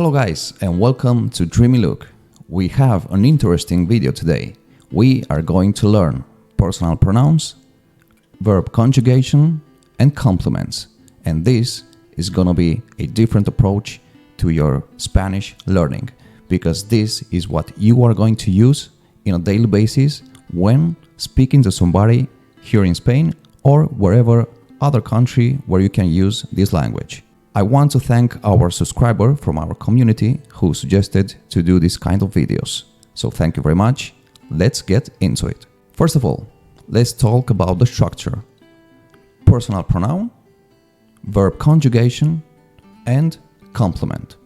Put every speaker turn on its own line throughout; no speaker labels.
Hello guys and welcome to Dreamy Look. We have an interesting video today. We are going to learn personal pronouns, verb conjugation and complements. And this is gonna be a different approach to your Spanish learning because this is what you are going to use on a daily basis when speaking to somebody here in Spain or wherever other country where you can use this language. I want to thank our subscriber from our community who suggested to do this kind of videos. So thank you very much. Let's get into it. First of all, let's talk about the structure. Personal pronoun, verb conjugation, and complement.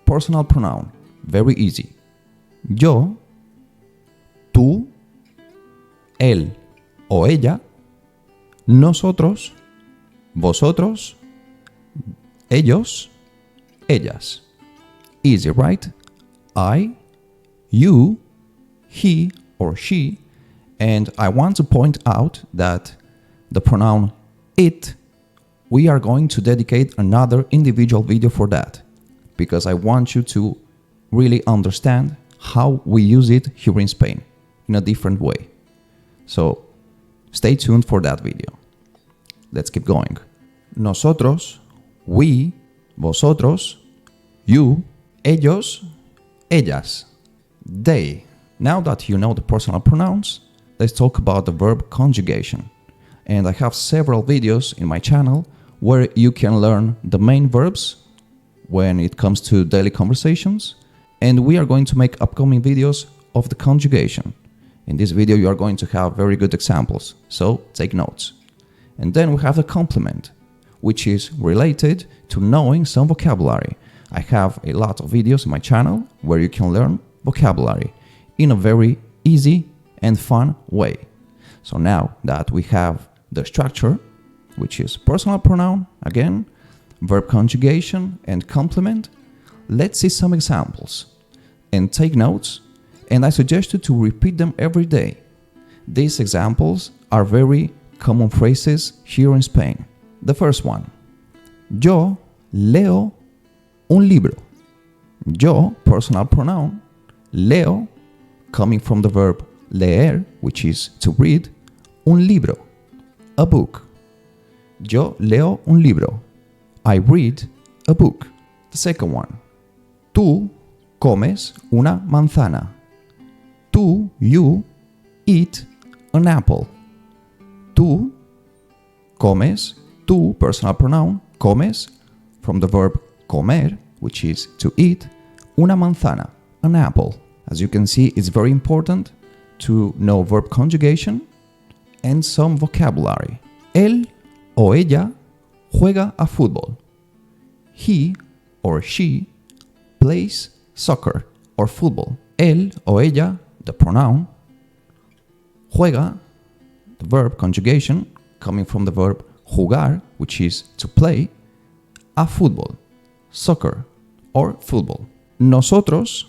Personal pronoun, very easy. Yo, tú, él o ella, nosotros, vosotros, ellos, ellas. Easy, right? I, you, he or she, and I want to point out that the pronoun it, we are going to dedicate another individual video for that because I want you to really understand how we use it here in Spain in a different way. So stay tuned for that video. Let's keep going. Nosotros, we, vosotros, you, ellos, ellas, they. Now that you know the personal pronouns, let's talk about the verb conjugation. And I have several videos in my channel where you can learn the main verbs when it comes to daily conversations. And we are going to make upcoming videos of the conjugation. In this video, you are going to have very good examples, so take notes. And then we have the complement, which is related to knowing some vocabulary. I have a lot of videos in my channel where you can learn vocabulary in a very easy and fun way. So now that we have the structure, which is personal pronoun, again, verb conjugation and complement, let's see some examples and take notes, and I suggest you to repeat them every day. These examples are very common phrases here in Spain. The first one, yo leo un libro. Yo, personal pronoun, leo, coming from the verb leer, which is to read, un libro, a book. Yo leo un libro. I read a book. The second one, tú comes una manzana. Tú, you, eat an apple. Tú comes, tú, personal pronoun, comes, from the verb comer, which is to eat, una manzana, an apple. As you can see, it's very important to know verb conjugation and some vocabulary. Él o ella juega a fútbol. He or she plays soccer or football. Él o ella, the pronoun, juega, the verb conjugation, coming from the verb jugar, which is to play, a fútbol, soccer or football. Nosotros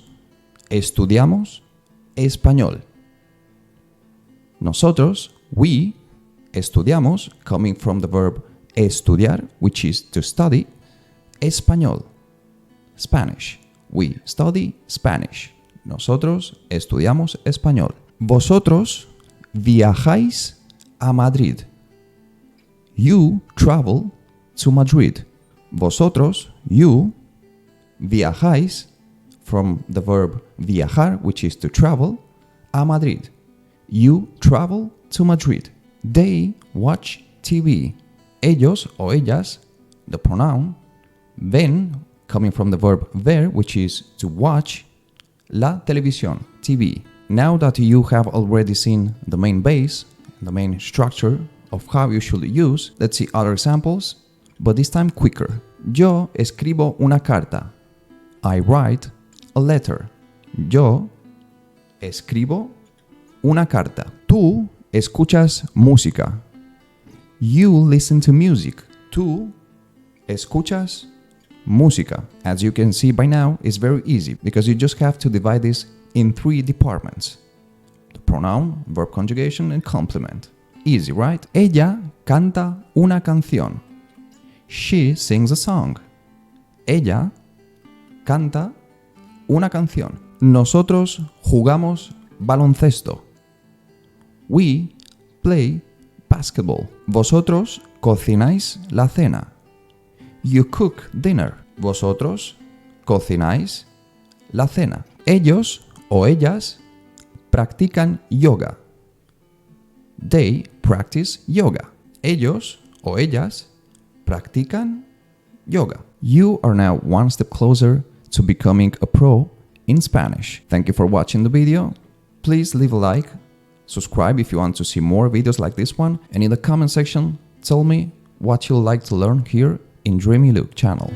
estudiamos español. Nosotros, we, estudiamos, coming from the verb estudiar, which is to study, español, Spanish. We study Spanish. Nosotros estudiamos español. Vosotros viajáis a Madrid. You travel to Madrid. Vosotros, you, viajáis, from the verb viajar, which is to travel, a Madrid. You travel to Madrid. They watch TV. Ellos o ellas, the pronoun, ven, coming from the verb ver, which is to watch, la televisión, TV. Now that you have already seen the main base, the main structure of how you should use, let's see other examples, but this time quicker. Yo escribo una carta. I write a letter. Yo escribo una carta. Tú escuchas música. You listen to music. Tú escuchas música. As you can see by now, it's very easy because you just have to divide this in 3 departments. The pronoun, verb conjugation, and complement. Easy, right? Ella canta una canción. She sings a song. Ella canta una canción. Nosotros jugamos baloncesto. We play basketball. Vosotros cocináis la cena. You cook dinner. Vosotros cocináis la cena. Ellos o ellas practican yoga. They practice yoga. Ellos o ellas practican yoga. You are now one step closer to becoming a pro in Spanish. Thank you for watching the video. Please leave a like, subscribe if you want to see more videos like this one, and in the comment section, tell me what you'd like to learn here in Dreamy Look channel.